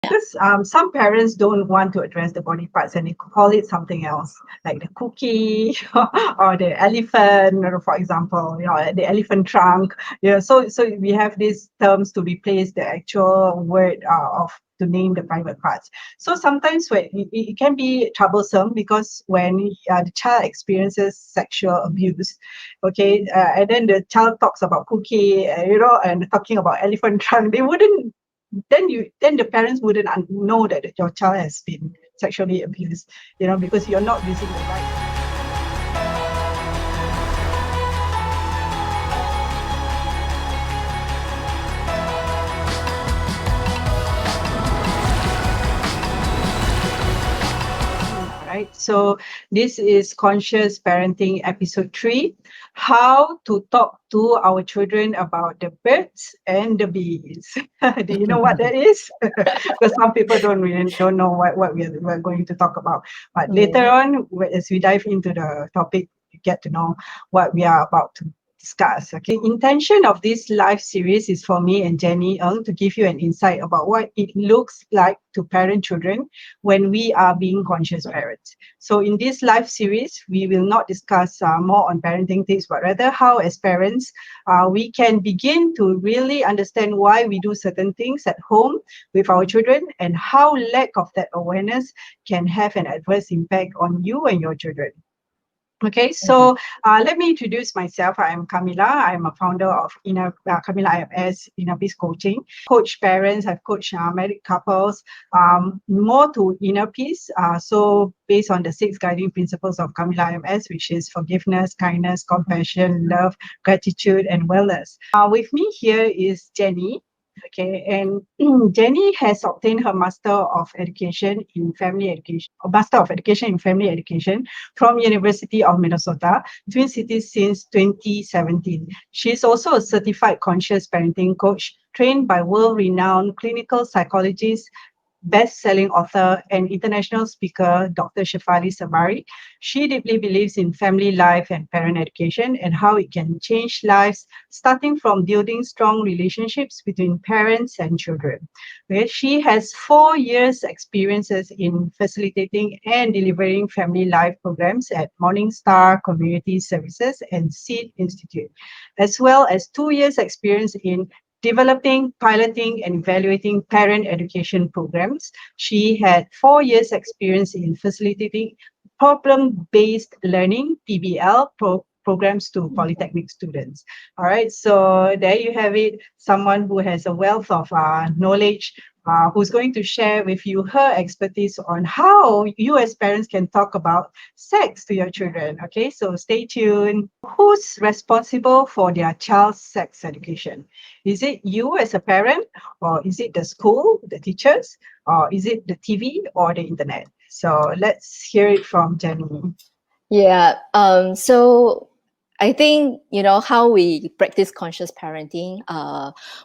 Because some parents don't want to address the body parts and they call it something else, like the cookie or the elephant, or for example, the elephant trunk. So we have these terms to replace the actual word of to name the private parts. So sometimes when it can be troublesome because when the child experiences sexual abuse, okay, and then the child talks about cookie, and talking about elephant trunk, they wouldn't then the parents wouldn't know that your child has been sexually abused, because you're not using the right. Right. So this is Conscious Parenting Episode 3, how to talk to our children about the birds and the bees. Do you know what that is? Because some people don't know what we're going to talk about. But later on, as we dive into the topic, you get to know what we are about to discuss. Okay. The intention of this live series is for me and Jenny Ng to give you an insight about what it looks like to parent children when we are being conscious parents. So in this live series, we will not discuss more on parenting tips, but rather how as parents, we can begin to really understand why we do certain things at home with our children and how lack of that awareness can have an adverse impact on you and your children. Okay, so let me introduce myself. I am Kamilah. I am a founder of Kamilah IMS Inner Peace Coaching. Coach parents, I've coached married couples more to inner peace. So based on the 6 guiding principles of Kamilah IMS, which is forgiveness, kindness, compassion, love, gratitude, and wellness. With me here is Jenny. Okay, and Jenny has obtained her Master of Education in Family Education from University of Minnesota, Twin Cities since 2017. She is also a certified conscious parenting coach trained by world-renowned clinical psychologist, best-selling author and international speaker, Dr. Shefali Sabari. She deeply believes in family life and parent education and how it can change lives, starting from building strong relationships between parents and children. Okay, she has 4 years experiences in facilitating and delivering family life programs at Morningstar Community Services and Seed Institute, as well as 2 years experience in developing, piloting, and evaluating parent education programs. She had 4 years experience in facilitating problem-based learning, PBL, programs to polytechnic students. All right, so there you have it. Someone who has a wealth of knowledge, who's going to share with you her expertise on how you as parents can talk about sex to your children. Okay, so stay tuned. Who's responsible for their child's sex education? Is it you as a parent, or is it the school, the teachers, or is it the TV or the internet? So let's hear it from Jenny. Yeah. So I think, how we practice conscious parenting,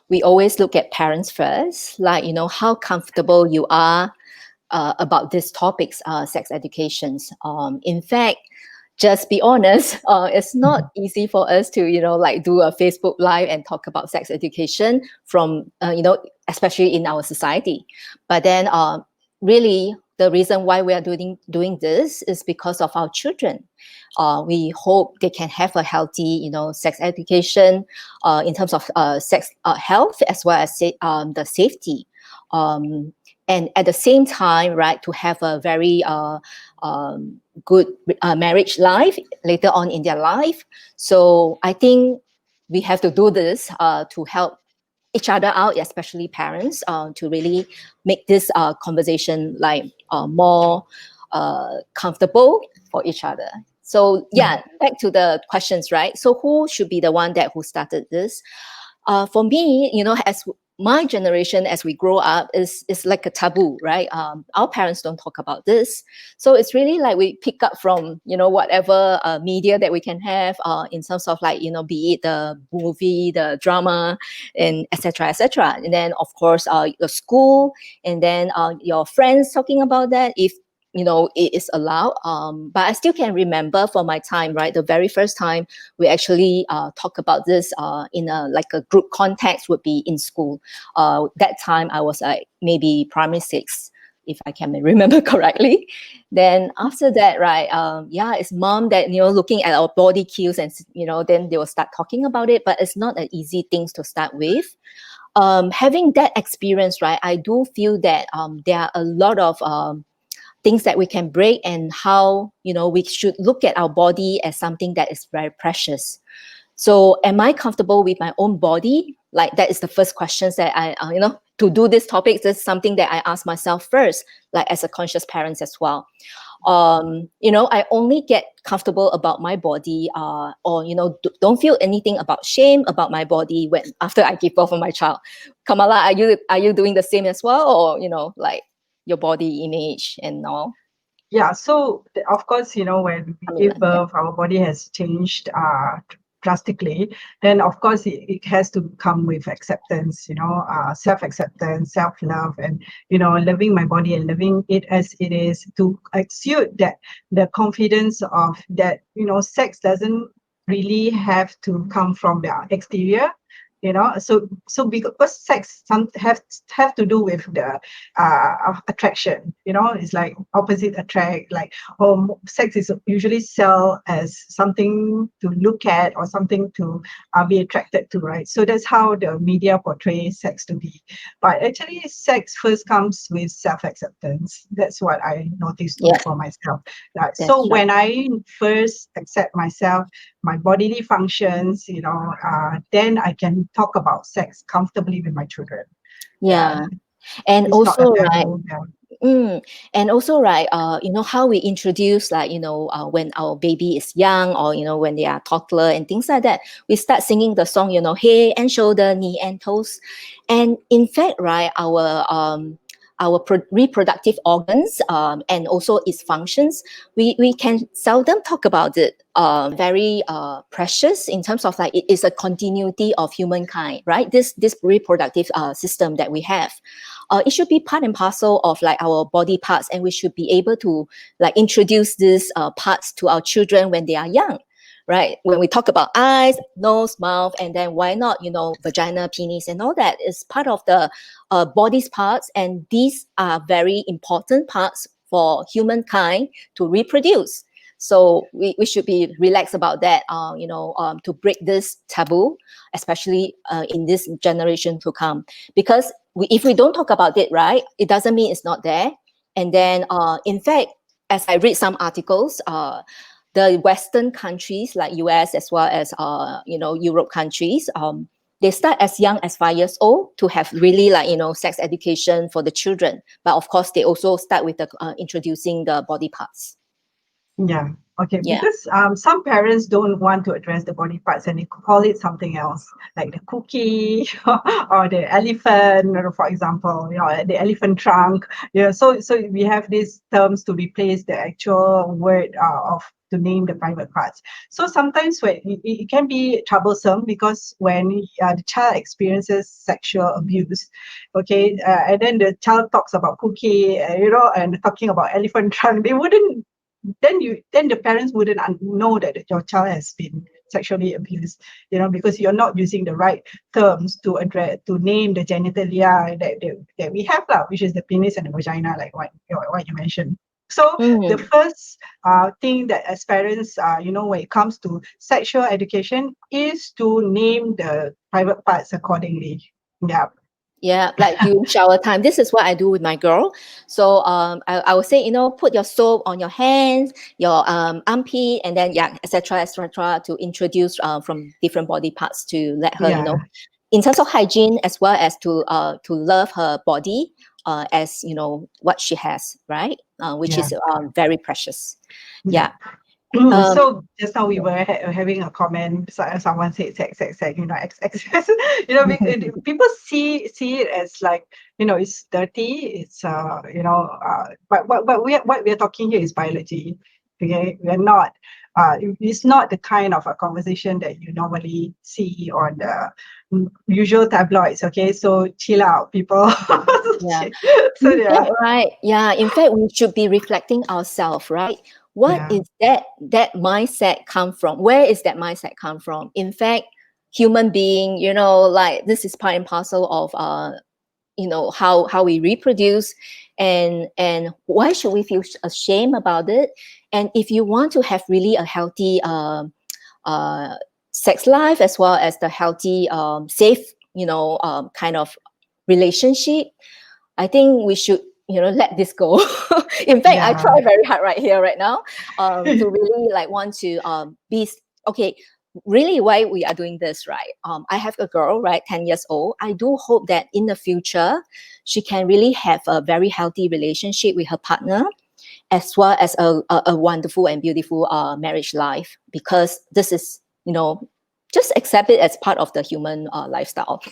we always look at parents first, like, how comfortable you are about these topics, sex educations. In fact, just be honest, it's not easy for us to, do a Facebook Live and talk about sex education from, especially in our society. But then really, the reason why we are doing this is because of our children. We hope they can have a healthy, sex education in terms of sex health as well as the safety. And at the same time, right, to have a very good marriage life later on in their life. So I think we have to do this to help each other out, especially parents, to really make this conversation more comfortable for each other. So yeah, back to the questions, right? So who should be the one who started this? For me, as my generation, as we grow up, is like a taboo, right? Our parents don't talk about this, so it's really like we pick up from whatever media that we can have in terms of be it the movie, the drama, and etc. etc. And then of course the school, and then your friends talking about that. If it is allowed. But I still can remember for my time, right? The very first time we actually talk about this in a group context would be in school. That time I was like maybe primary six, if I can remember correctly. Then after that, right, it's mom that, looking at our body cues, and, then they will start talking about it, but it's not an easy thing to start with. Having that experience, right, I do feel that there are a lot of things that we can break, and how, we should look at our body as something that is very precious. So am I comfortable with my own body? Like, that is the first questions that I, to do this topic, this is something that I ask myself first, like as a conscious parent as well. I only get comfortable about my body, or, don't feel anything about shame about my body when after I give birth of my child. Kamilah, are you doing the same as well? Or, like your body image and all? Yeah, so of course, when we give Kamilah, yeah. birth, our body has changed drastically. Then, of course, it has to come with acceptance, self-acceptance, self-love, and, loving my body and loving it as it is, to exude that the confidence of that, sex doesn't really have to come from the exterior. So because sex have to do with the attraction. It's like opposite attract. Like, sex is usually sell as something to look at, or something to be attracted to, right? So that's how the media portrays sex to be. But actually, sex first comes with self-acceptance. That's what I noticed too Yeah, for myself. Right. So that's right. when I first accept myself, my bodily functions, then I can talk about sex comfortably with my children. Yeah, Yeah. And it's not a also, right, taboo. Yeah. and also, right, how we introduce, like, when our baby is young, or, when they are toddler and things like that, we start singing the song, head and shoulder, knee and toes. And in fact, right, our reproductive organs, and also its functions, we can seldom talk about it. Very precious in terms of, like, it is a continuity of humankind, right? This reproductive system that we have. It should be part and parcel of, like, our body parts, and we should be able to, like, introduce these parts to our children when they are young, right? When we talk about eyes, nose, mouth, and then why not, vagina, penis, and all that is part of the body's parts, and these are very important parts for humankind to reproduce. So we should be relaxed about that, to break this taboo, especially in this generation to come. Because if we don't talk about it, right, it doesn't mean it's not there. And then, in fact, as I read some articles, the Western countries like US, as well as Europe countries, they start as young as 5 years old to have really, like, sex education for the children. But of course, they also start with the introducing the body parts. Yeah. Okay. Yeah. Because some parents don't want to address the body parts, and they call it something else, like the cookie or the elephant, or for example, the elephant trunk. Yeah. So we have these terms to replace the actual word of to name the private parts. So sometimes when it can be troublesome, because when the child experiences sexual abuse, okay, and then the child talks about cookie, and talking about elephant trunk, they wouldn't then the parents wouldn't know that your child has been sexually abused, because you're not using the right terms to address, to name the genitalia that we have, which is the penis and the vagina, like what you mentioned. So the Mm. first thing that as parents, when it comes to sexual education, is to name the private parts accordingly. Yeah. Yeah, like during shower time. This is what I do with my girl. So I would say, put your soap on your hands, your armpit, and then, yeah, etc., etc., to introduce from different body parts to let her, Yeah. in terms of hygiene, as well as to love her body, as what she has, right? Which Yeah. is very precious. Yeah. Yeah. Um, So just now we were having a comment. Someone said sex, sex, sex. X, X. People see it as like, it's dirty. It's but what we are talking here is biology. Okay, we're not. It's not the kind of a conversation that you normally see on the usual tabloids. Okay, so chill out, people. Yeah. So In fact, yeah, right? Yeah. In fact, we should be reflecting ourselves, right? What yeah, is that mindset come from? Where is that mindset come from? In fact, human being, like this is part and parcel of how we reproduce, and why should we feel ashamed about it? And if you want to have really a healthy uh, sex life, as well as the healthy safe kind of relationship, I think we should, let this go. In fact, I yeah. try very hard right here, right now, to really like want to okay. Really, why we are doing this, right? I have a girl, right, 10 years old. I do hope that in the future, she can really have a very healthy relationship with her partner, as well as a wonderful and beautiful marriage life. Because this is, just accept it as part of the human lifestyle.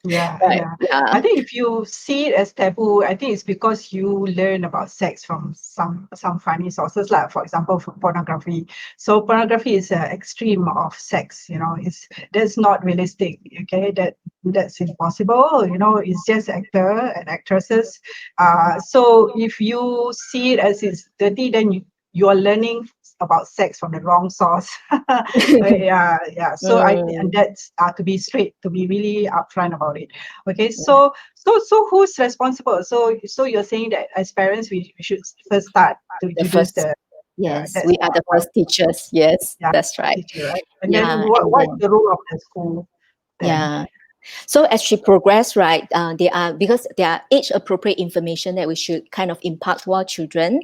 Yeah, Right? yeah. Yeah. I think if you see it as taboo, I think it's because you learn about sex from some funny sources, like for example, from pornography. So pornography is an extreme of sex. It's that's not realistic. Okay, that's impossible. It's just actor and actresses. So if you see it as it's dirty, then you are learning about sex from the wrong source. Yeah, yeah. So and Mm. that's to be straight, to be really upfront about it. Okay, so who's responsible? So you're saying that as parents, we should first start to The introduce first, the yes, that's we are the what first teachers. Yes, yeah, that's right. teacher, right? And then Yeah, and what's then the role of the school then? yeah. So as she progress, right, because there are age appropriate information that we should kind of impart to our children.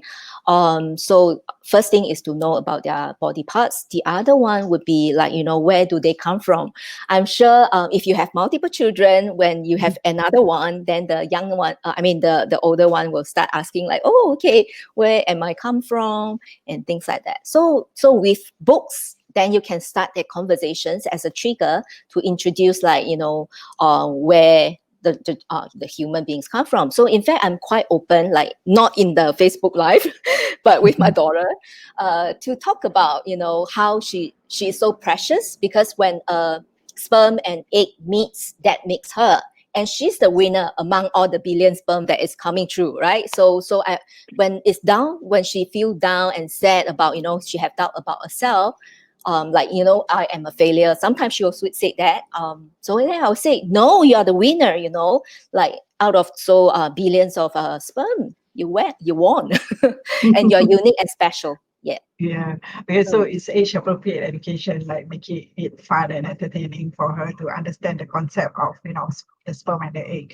So first thing is to know about their body parts. The other one would be like, where do they come from? I'm sure if you have multiple children, when you have another one, then the young one, the older one will start asking like, oh, okay, where am I come from, and things like that. So with books, then you can start their conversations as a trigger to introduce like where the human beings come from. So in fact, I'm quite open, like not in the Facebook live, but with my daughter, to talk about how she is so precious, because when a sperm and egg meets, that makes her, and she's the winner among all the billion sperm that is coming through, right? So when it's down, when she feel down and sad about she have doubt about herself, like I am a failure. Sometimes she will say that. So then I'll say, no, you are the winner. Like out of billions of sperm, you won, and you're unique and special. Yeah. Yeah. Okay, so Mm. it's age appropriate education, like making it fun and entertaining for her to understand the concept of, the sperm and the egg,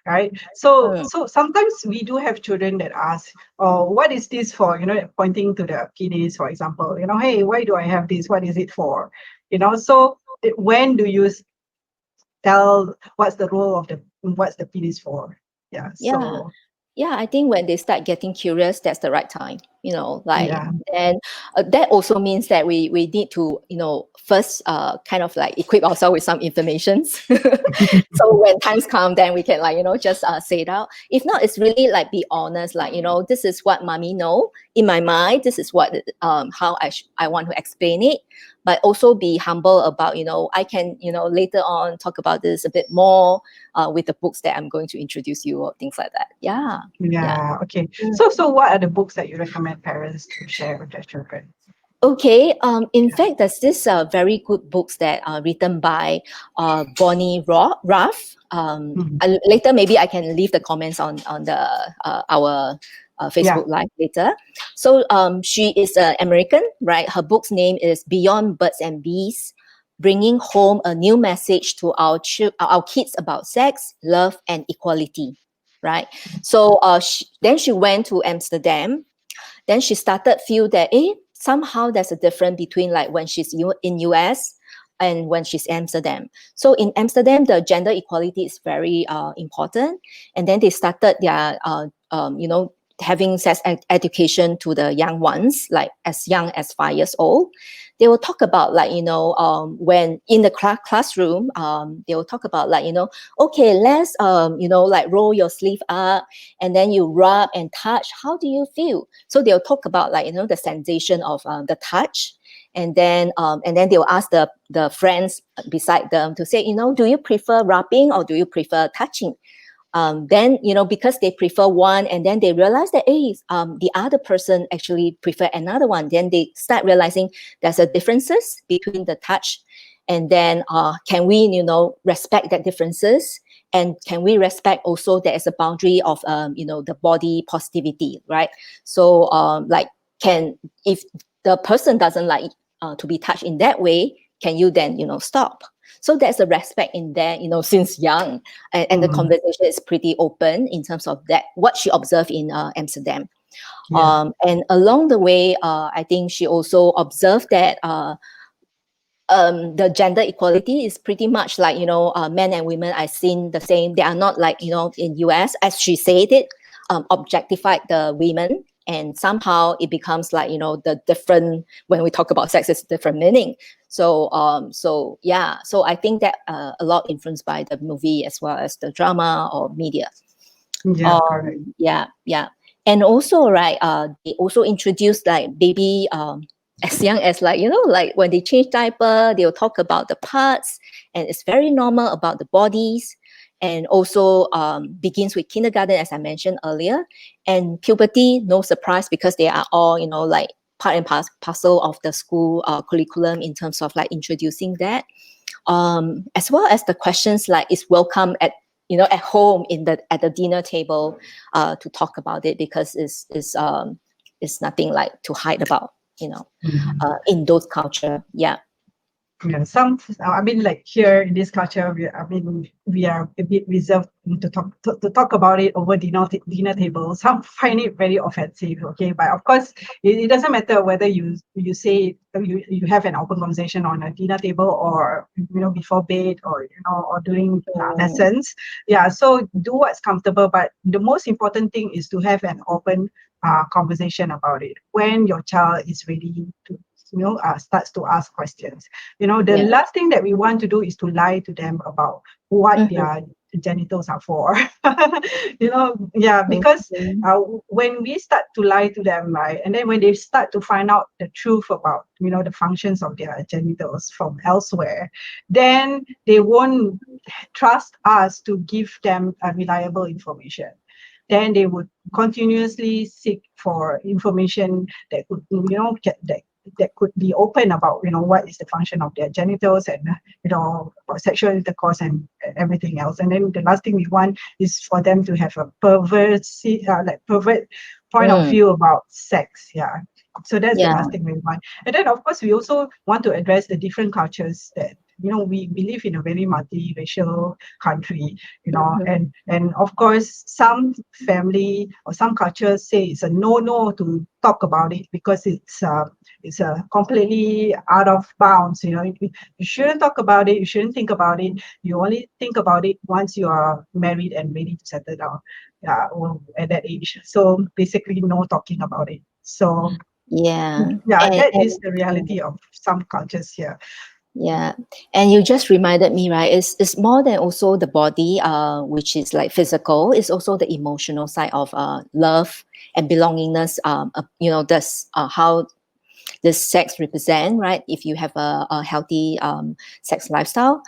right? So Mm. so sometimes we do have children that ask, oh, what is this for? Pointing to the penis, for example, hey, why do I have this? What is it for? So when do you tell what's the role of what's the penis for? Yeah. Yeah. So Yeah, I think when they start getting curious, that's the right time. Like, yeah. and that also means that we need to first kind of like equip ourselves with some informations. So when times come, then we can like just say it out. If not, it's really like be honest, like this is what mommy know in my mind. This is what how I want to explain it, but also be humble about I can later on talk about this a bit more with the books that I'm going to introduce you, or things like that. Yeah. Yeah. Yeah. Okay. Mm. So what are the books that you recommend parents to share with their children? Okay. In fact, there's this very good books that are written by Bonnie Ruff. Mhm. Later, maybe I can leave the comments on the our Yeah. Facebook Live later. So she is an American, right? Her book's name is Beyond Birds and Bees, bringing home a new message to our kids about sex, love, and equality. Right. So then she went to Amsterdam. Then she started feel that somehow there's a difference between like when she's in US and when she's Amsterdam. So in Amsterdam, the gender equality is very important. And then they started their having sex education to the young ones, like as young as 5 years old. They will talk about like, when in the classroom, they will talk about like, okay, let's, like roll your sleeve up and then you rub and touch. How do you feel? So they'll talk about like, the sensation of the touch. And then they will ask the friends beside them to say, do you prefer rubbing or do you prefer touching? Then, because they prefer one and then they realize that, hey, the other person actually prefer another one. Then they start realizing there's a differences between the touch. And then can we, respect that differences? And can we respect also there is a boundary of, the body positivity, right? So if the person doesn't like to be touched in that way, can you then, stop? So there's a respect in there, since young, and the conversation is pretty open in terms of that, what she observed in Amsterdam. Yeah. And along the way, I think she also observed that the gender equality is pretty much like, men and women are seen the same. They are not like, in US, as she said it, objectified the women. And somehow it becomes like, the different, when we talk about sex, it's different meaning. So I think that a lot influenced by the movie as well as the drama or media. Yeah, correct. Yeah. And also, right, they also introduced like baby, as young as like, like when they change diaper, they'll talk about the parts, and it's very normal about the bodies. And also begins with kindergarten, as I mentioned earlier, and puberty, no surprise, because they are all, like part and parcel of the school curriculum in terms of like introducing that, as well as the questions like is welcome at home at the dinner table to talk about it, because it's nothing like to hide about, in those culture. Yeah. Yeah, I mean, like here in this culture, we are a bit reserved to talk about it over dinner table. Some find it very offensive. Okay, but of course, it doesn't matter whether you say you have an open conversation on a dinner table, or before bed, or or during lessons. Yeah, so do what's comfortable. But the most important thing is to have an open conversation about it when your child is ready to starts to ask questions. The last thing that we want to do is to lie to them about what their genitals are for. Because when we start to lie to them, right, and then when they start to find out the truth about the functions of their genitals from elsewhere, then they won't trust us to give them reliable information. Then they would continuously seek for information that could that could be open about what is the function of their genitals, and about sexual intercourse and everything else. And then the last thing we want is for them to have a pervert point of view about sex. Yeah, so that's the last thing we want. And then of course we also want to address the different cultures that we live in a very multiracial country, and of course some family or some cultures say it's a no to talk about it, because it's completely out of bounds. You shouldn't talk about it, you shouldn't think about it. You only think about it once you are married and ready to settle down, at that age. So basically no talking about it. So that is the reality of some cultures here. Yeah, and you just reminded me, right? It's more than also the body, which is like physical. It's also the emotional side of love and belongingness. That's how this sex represent, right? If you have a healthy sex lifestyle,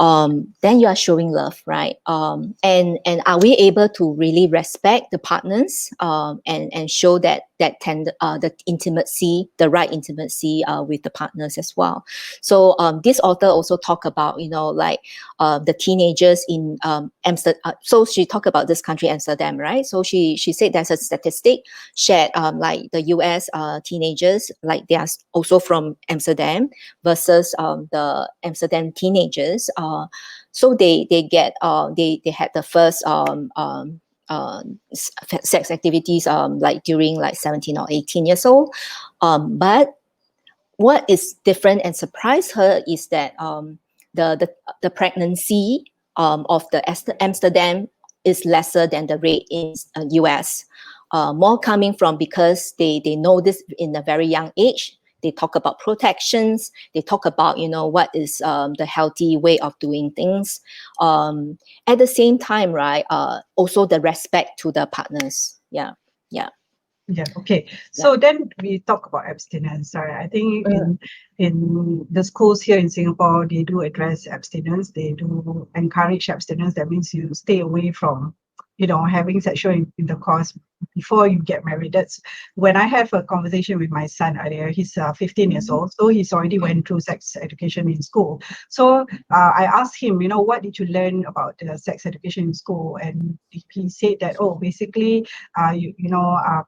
then you are showing love, right? And are we able to really respect the partners, and show that tender, the intimacy, the right intimacy with the partners as well. So this author also talk about the teenagers in Amsterdam. So she talked about this country, Amsterdam, right? So she said there's a statistic shared, like the US teenagers, like they are also from Amsterdam versus the Amsterdam teenagers. So they had the first sex activities like during like 17 or 18 years old. But what is different and surprised her is that the pregnancy of the Amsterdam is lesser than the rate in US. more coming from because they know this in a very young age. They talk about protections. They talk about, what is the healthy way of doing things. At the same time, right? Also the respect to the partners. Yeah, yeah, Yeah. Okay. yeah. So then we talk about abstinence. Right. I think Mm, in the schools here in Singapore, they do address abstinence. They do encourage abstinence. That means you stay away from, having sexual intercourse before you get married. That's when I have a conversation with my son earlier. He's 15 years mhm, old, so he's already went through sex education in school. So I asked him, what did you learn about sex education in school? And he said that, oh, basically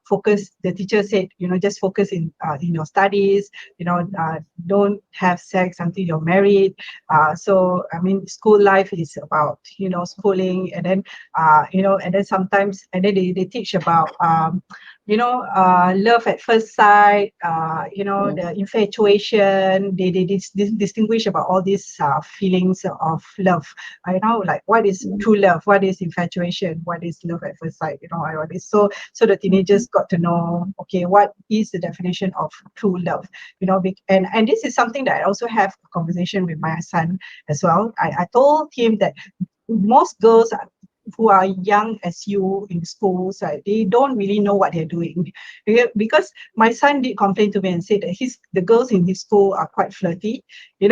focus. The teacher said, just focus in your studies. Don't have sex until you're married. So I mean, school life is about schooling, and then and then sometimes, and then they teach about love at first sight, mm, the infatuation. They distinguish about all these feelings of love. Like what is mm, true love, what is infatuation, what is love at first sight, all this. So the teenagers mhm, got to know, okay, what is the definition of true love, and this is something that I also have a conversation with my son as well. I told him that most girls who are young as you in schools, right, they don't really know what they're doing. Because my son did complain to me and said that the girls in his school are quite flirty, they're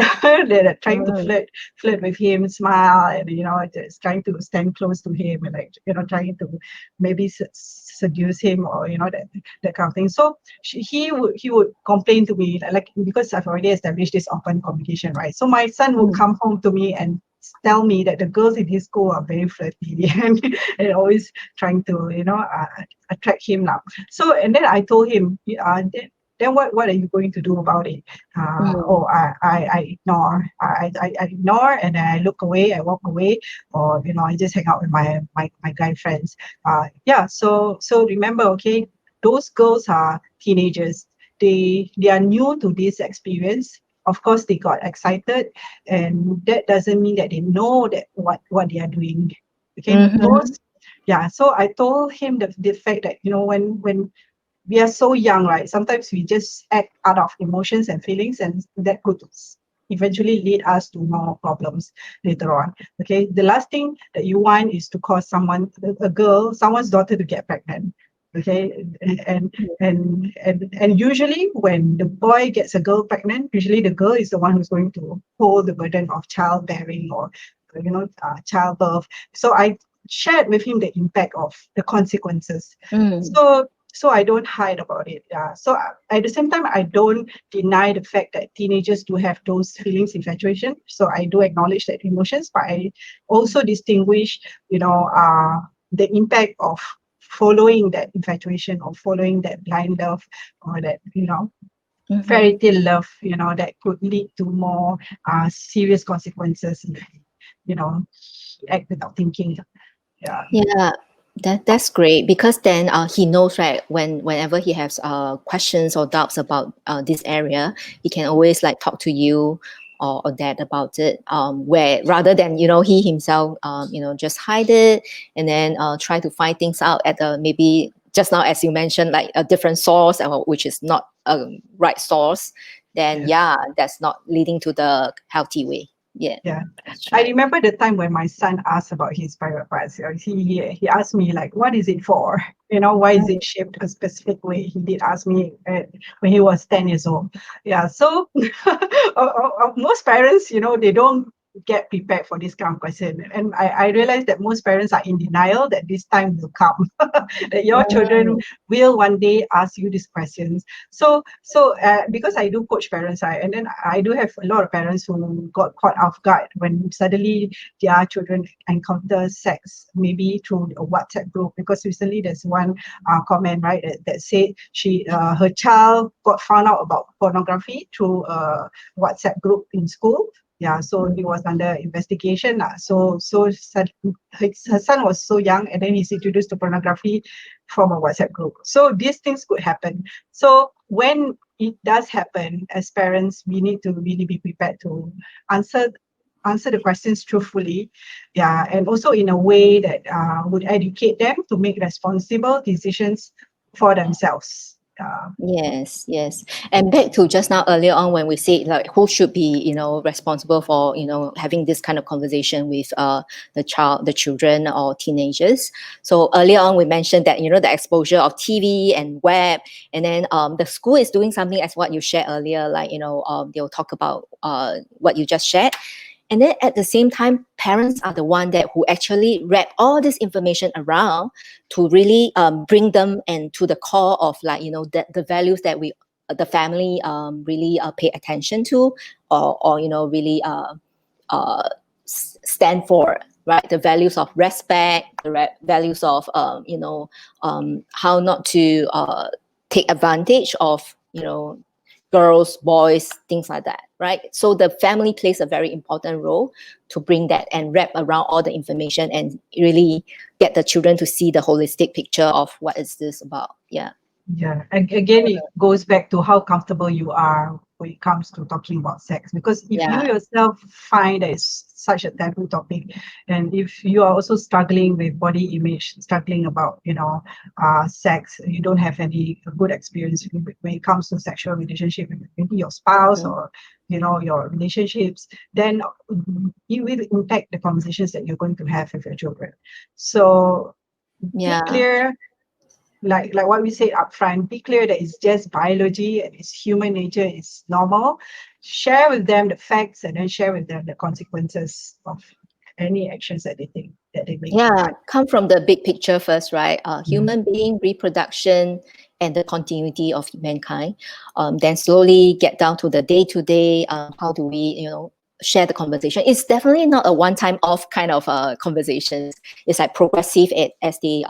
trying to mm, flirt with him, smile, and just trying to stand close to him, and like trying to maybe seduce him, or that kind of thing. So he would complain to me, like, because I've already established this open communication, right? So my son would mm, come home to me and tell me that the girls in his school are very flirty and always trying to attract him now. So, and then I told him, then what are you going to do about it? mm, I ignore. I ignore, and then I look away, I walk away, or I just hang out with my guy friends. Yeah. So remember, okay, those girls are teenagers. They are new to this experience. Of course, they got excited, and that doesn't mean that they know that what they are doing. Okay, mhm, yeah. So I told him the fact that when we are so young, right? Sometimes we just act out of emotions and feelings, and that could eventually lead us to more problems later on. Okay, the last thing that you want is to cause someone's daughter to get pregnant. Okay, and and usually when the boy gets a girl pregnant, usually the girl is the one who's going to hold the burden of childbearing, or childbirth. So I shared with him the impact of the consequences. mm, So I don't hide about it. Yeah. So at the same time, I don't deny the fact that teenagers do have those feelings, infatuation. So I do acknowledge that emotions, but I also distinguish, the impact of following that infatuation, or following that blind love, or that mhm. fairy tale love, that could lead to more serious consequences if act without thinking. Yeah. Yeah, that's great because then he knows, right, whenever he has questions or doubts about this area, he can always like talk to you or dad about it. Where rather than he himself just hide it and then try to find things out at maybe just now as you mentioned like a different source which is not a right source. Then Yes. yeah, that's not leading to the healthy way. Yeah, Yeah. that's I right. remember the time when my son asked about his private parts. He asked me, like, what is it for? Why is it shaped a specific way? He did ask me when he was 10 years old. Yeah. So most parents, they don't get prepared for this kind of question. And I realized that most parents are in denial that this time will come, that your children Mm, will one day ask you these questions. So because I do coach parents, and then I do have a lot of parents who got caught off guard when suddenly their children encounter sex, maybe through a WhatsApp group. Because recently there's one comment, right, that said her child got found out about pornography through a WhatsApp group in school. Yeah, so he was under investigation. Her son was so young, and then he's introduced to pornography from a WhatsApp group. So these things could happen. So when it does happen, as parents, we need to really be prepared to answer answer the questions truthfully, yeah, and also in a way that would educate them to make responsible decisions for themselves. Yes, yes. And back to just now earlier on when we said like who should be, responsible for, having this kind of conversation with the children or teenagers. So earlier on we mentioned that, the exposure of TV and web, and then the school is doing something as what you shared earlier, like, they'll talk about what you just shared. And then at the same time, parents are the one that who actually wrap all this information around to really bring them and to the core of like, the values that the family really pay attention to, or really stand for, right? The values of respect, the values of, how not to take advantage of, girls, boys, things like that, right? So the family plays a very important role to bring that and wrap around all the information and really get the children to see the holistic picture of what is this about. Yeah. Yeah, again, it goes back to how comfortable you are when it comes to talking about sex. Because if you Yeah. yourself find that it's such a taboo topic, and if you are also struggling with body image, struggling about sex, you don't have any good experience when it comes to sexual relationship with maybe your spouse Mhm. or your relationships, then it will impact the conversations that you're going to have with your children. So be Yeah. clear, like what we said upfront, be clear that it's just biology and it's human nature, it's normal. Share with them the facts and then share with them the consequences of any actions that they think that they make. Yeah, come from the big picture first, right? Mm. Human being, reproduction, and the continuity of mankind. Then slowly get down to the day to day. How do we, share the conversation? It's definitely not a one time off kind of conversations. It's like progressive as they,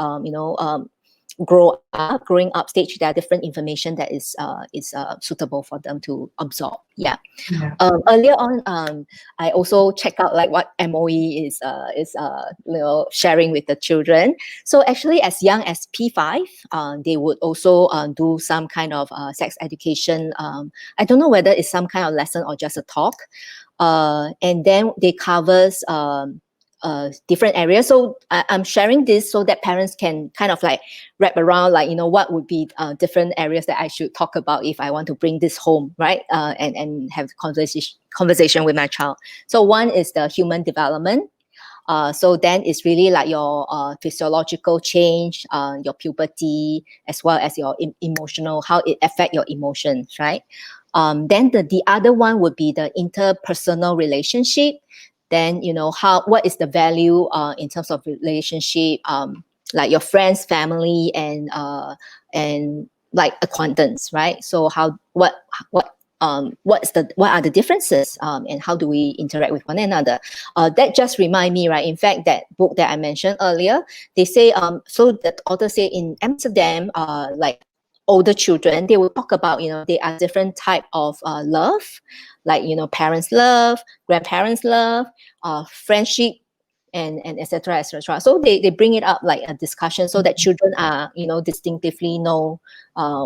growing up stage. There are different information that is suitable for them to absorb. Yeah. Yeah. Earlier on, I also check out like what MOE is sharing with the children. So actually, as young as P5, they would also do some kind of sex education. I don't know whether it's some kind of lesson or just a talk. And then they covers different areas. So I'm sharing this so that parents can kind of like wrap around, like, what would be different areas that I should talk about if I want to bring this home, right? And have conversation with my child. So one is the human development. So then it's really like your physiological change, your puberty, as well as your emotional, how it affect your emotions, right? Then the other one would be the interpersonal relationship. Then what is the value in terms of relationship, like your friends, family, and like acquaintance, right? So what are the differences, and how do we interact with one another? That just remind me, right? In fact, that book that I mentioned earlier, they say, so the author say in Amsterdam, like older children, they will talk about, there are different type of love, like, parents love, grandparents love, friendship, and etc etc. So they bring it up like a discussion so that children are, distinctively know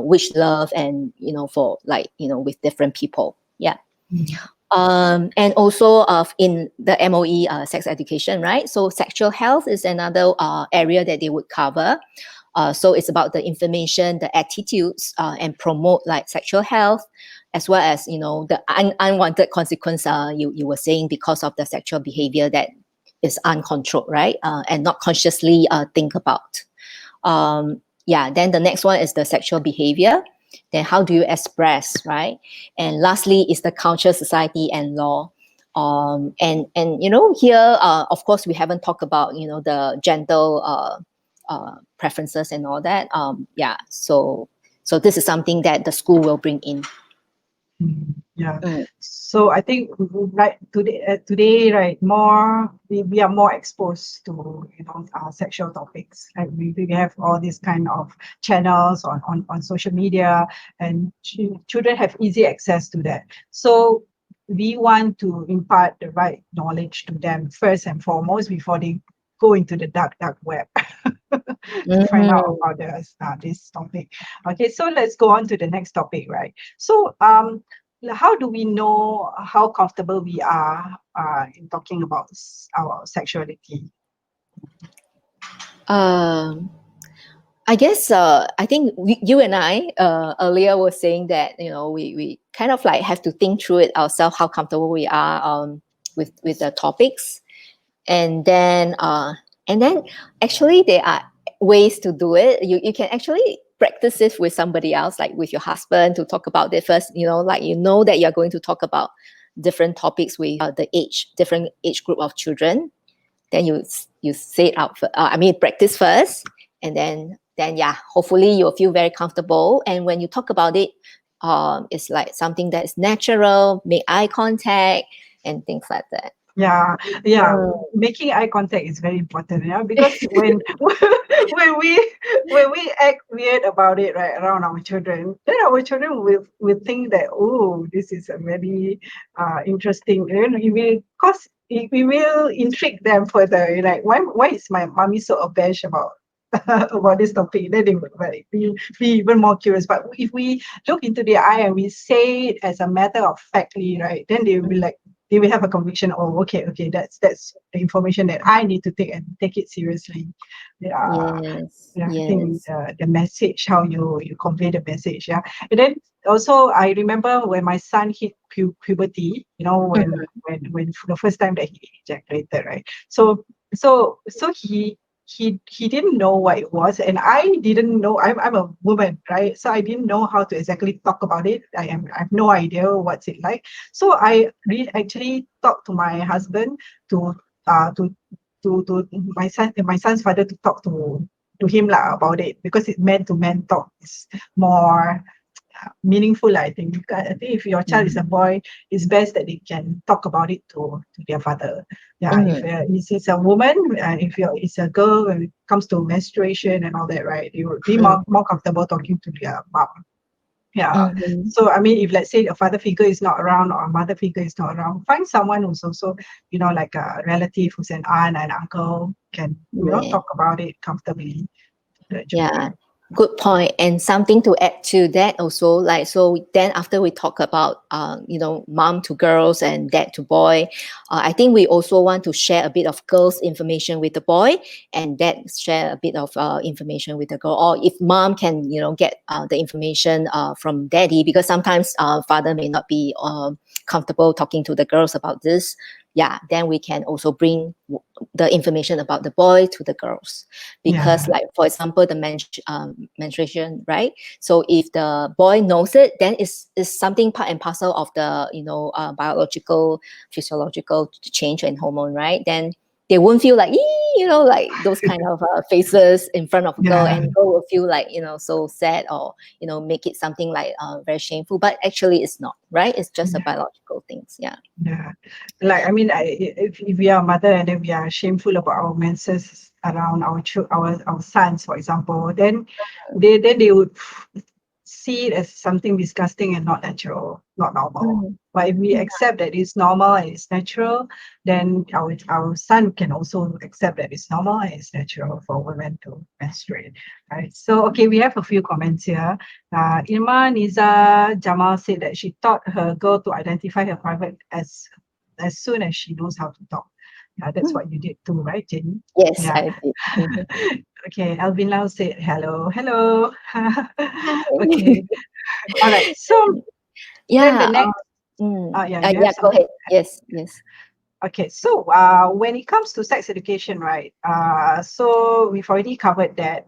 which love, and for like, with different people. Yeah. Mm. And also in the MOE sex education, right? So sexual health is another area that they would cover. So it's about the information, the attitudes, and promote like sexual health, as well as the unwanted consequence you were saying because of the sexual behavior that is uncontrolled, right? And not consciously think about. Yeah. Then the next one is the sexual behavior. Then how do you express, right? And lastly is the culture, society, and law. And here, of course, we haven't talked about the gender preferences and all that. Yeah. So this is something that the school will bring in. Yeah. Mm. So I think right today, right, we are more exposed to sexual topics. Like we have all these kind of channels on social media, and children have easy access to that. So we want to impart the right knowledge to them first and foremost before they go into the dark web to find out Mm. about this topic. Okay, so let's go on to the next topic, right? So how do we know how comfortable we are in talking about our sexuality? Um, I guess I think you and I earlier were saying that we kind of like have to think through it ourselves how comfortable we are with the topics, and then uh, and then actually there are ways to do it. You can actually practice it with somebody else, like with your husband, to talk about it first. Like that you're going to talk about different topics with the different age group of children. Then you say it out. Practice first, and then yeah, hopefully you'll feel very comfortable. And when you talk about it, it's like something that is natural. Make eye contact and things like that. Yeah, yeah. Mm. Making eye contact is very important, yeah, because when when we when we act weird about it, right, around our children, then our children will think that, oh, this is a very interesting. It will cause it will intrigue them further. You're like, why is my mommy so abashed about about this topic? Then they would like, be even more curious. But if we look into their eye and we say it as a matter of factly, right, then they will be like, they will have a conviction. Oh, okay, that's the information that I need to take it seriously. Yeah, Yes, yeah. I think yes. the message, how you convey the message. Yeah, and then also I remember when my son hit puberty. Mhm. When for the first time that he ejaculated, right? So he didn't know what it was, and I didn't know. I'm a woman, right? So I didn't know how to exactly talk about it. I have no idea what's it like. So I actually talked to my husband to uh to to my son's father to talk to him lah about it, because it's man to man talk is more meaningful, I think. Because I think if your child is a boy, it's best that they can talk about it to their father. Yeah, if Mhm. it's a woman, if it's a girl, when it comes to menstruation and all that, right, they would be Mhm. more comfortable talking to their mom. Yeah. Mhm. So I mean, if let's say a father figure is not around or a mother figure is not around, find someone who's also, like a relative, who's an aunt and uncle, can Yeah. talk about it comfortably to the Yeah, children. good point. And something to add to that also, like, so then after we talk about, mom to girls and dad to boy, I think we also want to share a bit of girls' information with the boy, and dad share a bit of information with the girl. Or if mom can, get the information from daddy, because sometimes father may not be comfortable talking to the girls about this. Yeah, then we can also bring the information about the boy to the girls, because Yeah. like for example the menstruation, right? So if the boy knows it, then it's something part and parcel of the biological physiological change and hormone, right? Then they won't feel like like those kind of faces in front of a girl, Yeah. and girl will feel like so sad, or make it something like very shameful, but actually it's not, right? It's just a Yeah. biological things. Yeah. Yeah. Like, I mean, if we are a mother and then we are shameful about our menses around our sons, for example, then they would see it as something disgusting and not natural, not normal. Mm. But if we accept that it's normal and it's natural, then our son can also accept that it's normal and it's natural for women to menstruate. Right. So okay, we have a few comments here. Irma Niza Jamal said that she taught her girl to identify her private as soon as she knows how to talk. Yeah, that's what you did too, right, Jenny? Yes, Yeah. I did. Mhm. Okay, Alvin Lau said hello, hello. Okay, Hi. all right. So then the Yeah. next, yeah, you have Yeah, go something. ahead. Yes, yes. Okay, so when it comes to sex education, right? So we've already covered that.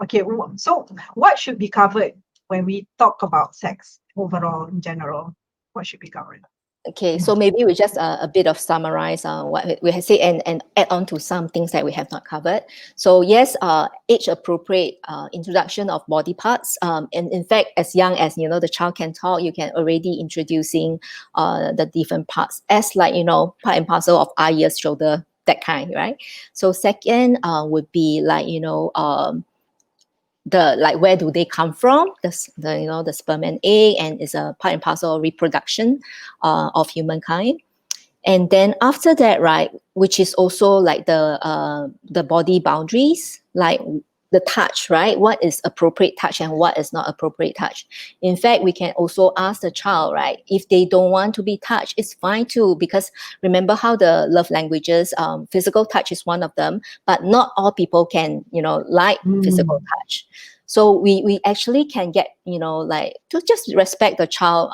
Okay, so what should be covered when we talk about sex overall in general? What should be covered? Okay, Mm. so maybe we just a bit of summarize what we have said, and add on to some things that we have not covered. So yes, age appropriate introduction of body parts. And in fact, as young as the child can talk, you can already introducing the different parts as like part and parcel of eye, ears, shoulder, that kind, right? So second would be like the like where do they come from, the sperm and egg, and is a part and parcel of reproduction of humankind. And then after that, right, which is also like the body boundaries, like the touch, right? What is appropriate touch and what is not appropriate touch? In fact, we can also ask the child, right? If they don't want to be touched, it's fine too, because remember how the love languages, physical touch is one of them, but not all people can, like physical Mm. touch. So we actually can get, like, to just respect the child,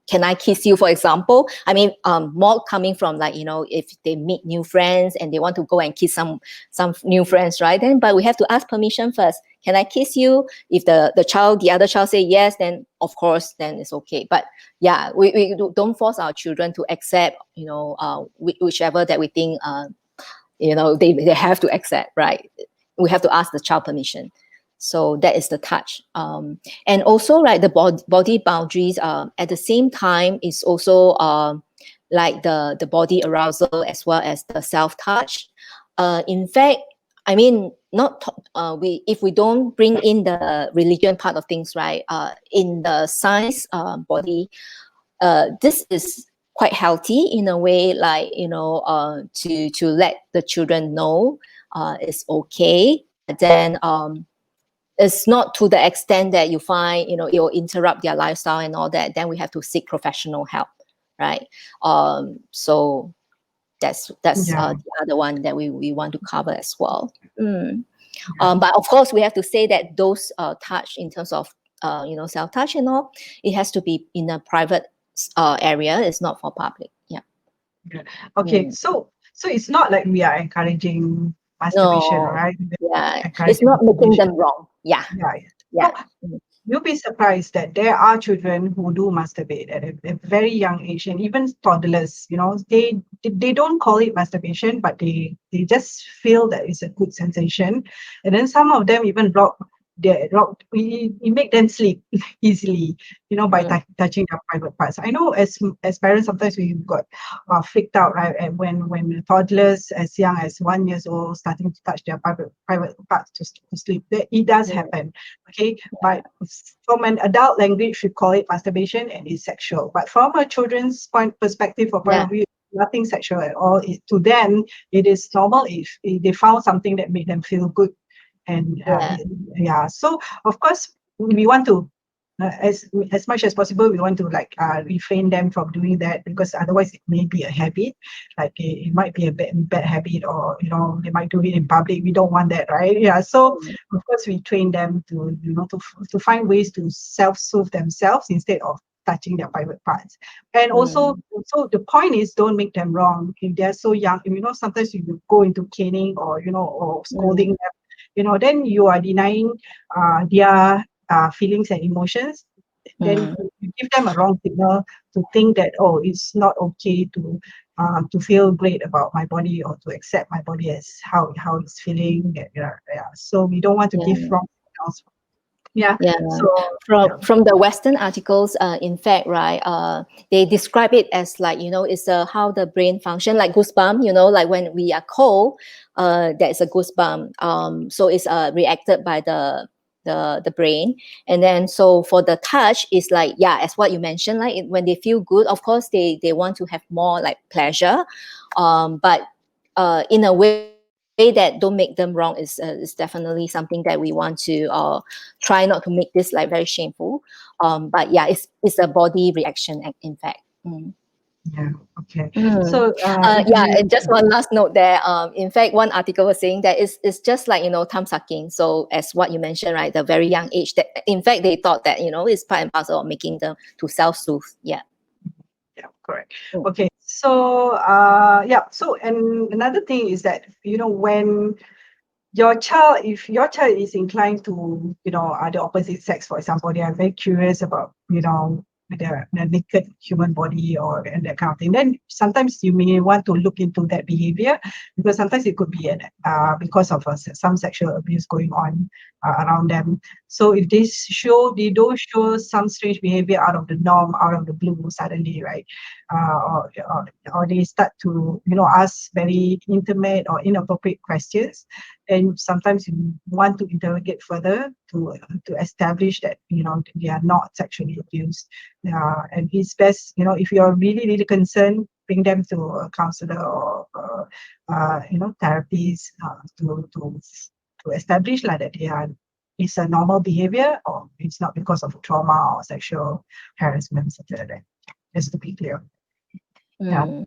can I kiss you, for example? I mean, more coming from, like, if they meet new friends and they want to go and kiss some new friends, right? Then, but we have to ask permission first. Can I kiss you? If the other child say yes, then of course, then it's okay. But yeah, we don't force our children to accept, whichever that we think, they have to accept, right? We have to ask the child permission. So that is the touch. And also, right, the body boundaries, at the same time, is also, like the body arousal as well as the self-touch. In fact, I mean, not we if we don't bring in the religion part of things, right? In the science, body, this is quite healthy in a way, like, to let the children know it's okay, but then, it's not to the extent that you find, it'll interrupt their lifestyle and all that. Then we have to seek professional help, right? So that's Yeah. the other one that we want to cover as well. Yeah. But of course, we have to say that those touch, in terms of self touch and all, it has to be in a private area. It's not for public. Yeah. Yeah. Okay. Mm. So it's not like we are encouraging masturbation, No. right? Yeah. It's Encouraging not making masturbation. them wrong. Yeah. Yeah. Yeah. Yeah. So you'll be surprised that there are children who do masturbate at a very young age, and even toddlers. They don't call it masturbation, but they just feel that it's a good sensation, and then some of them even we make them sleep easily, by Mm. touching their private parts. I know as parents sometimes we got freaked out, right? And when toddlers as young as 1 year old starting to touch their private parts to sleep, that it does Mm. happen. Okay, but from an adult language, we call it masturbation and it's sexual. But from a children's perspective or point Yeah. of view, nothing sexual at all. To them, it is normal if they found something that made them feel good. And Yeah. yeah, so of course we want to, as much as possible, we want to like refrain them from doing that, because otherwise it may be a habit, like it might be a bad habit, or they might do it in public. We don't want that, right? Yeah, so Mm. of course we train them to to find ways to self-soothe themselves instead of touching their private parts. And also, Mm. so the point is, don't make them wrong if they're so young. Sometimes you go into caning, or or scolding Mm. them, then you are denying their feelings and emotions. Then Mm. you give them a wrong signal to think that, oh, it's not okay to feel great about my body, or to accept my body as how it's feeling. Yeah, yeah. So we don't want to give Yeah. wrong signals. Yeah. Yeah, So from yeah. the Western articles, in fact, right, they describe it as, like, it's how the brain function, like goosebump. Like when we are cold, there is a goosebump. So it's reacted by the brain, and then so for the touch, is like, yeah, as what you mentioned, like when they feel good, of course they want to have more like pleasure, but in a way that don't make them wrong is definitely something that we want to try not to make this like very shameful. But yeah, it's a body reaction, in fact. Mm. Yeah. Okay. Mm. So if Yeah, we and just one last note there. In fact, one article was saying that it's just like, thumb sucking. So as what you mentioned, right, the very young age, that in fact they thought that, it's part and parcel of making them to self-soothe. Yeah. Yeah, correct. Mm. Okay. So yeah. So, and another thing is that, when if your child is inclined to, the opposite sex, for example, they are very curious about, the naked human body, or and that kind of thing, then sometimes you may want to look into that behavior, because sometimes it could be because of some sexual abuse going on around them. So if they don't show some strange behavior out of the norm, out of the blue suddenly, right? Or they start to, ask very intimate or inappropriate questions, and sometimes you want to interrogate further to establish that, they are not sexually abused. And it's best, if you're really really concerned, bring them to a counselor, or therapies, to to establish like that they are it's a normal behavior or it's not because of trauma or sexual harassment, something like that. Just to be clear. Yeah. Mm,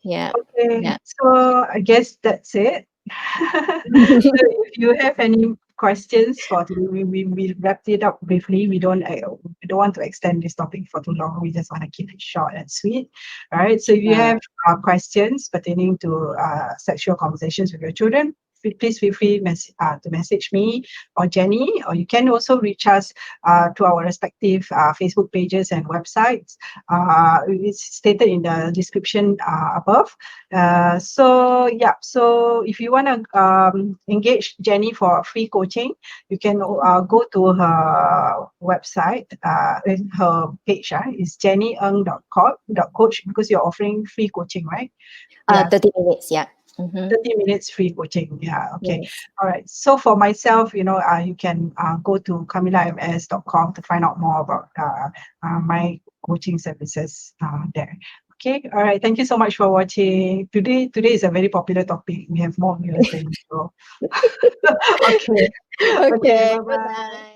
yeah. Okay. Yeah. So I guess that's it. So if you have any questions for today, we wrapped it up briefly. We don't want to extend this topic for too long. We just want to keep it short and sweet. All right. So if you Uh, have questions pertaining to sexual conversations with your children, please feel free to message me or Jenny, or you can also reach us to our respective Facebook pages and websites. It's stated in the description above. So if you want to engage Jenny for free coaching, you can go to her website, her page is jennyeng.coach because you're offering free coaching, right? Yeah, 30 minutes. Yeah. 30 minutes free coaching. Yeah, okay. Yes. All right. So for myself, you can go to kamilahms.com to find out more about my coaching services there. Okay. All right. Thank you so much for watching. Today is a very popular topic. We have more viewers than usual. Okay. Okay. Okay. Bye Good bye. night.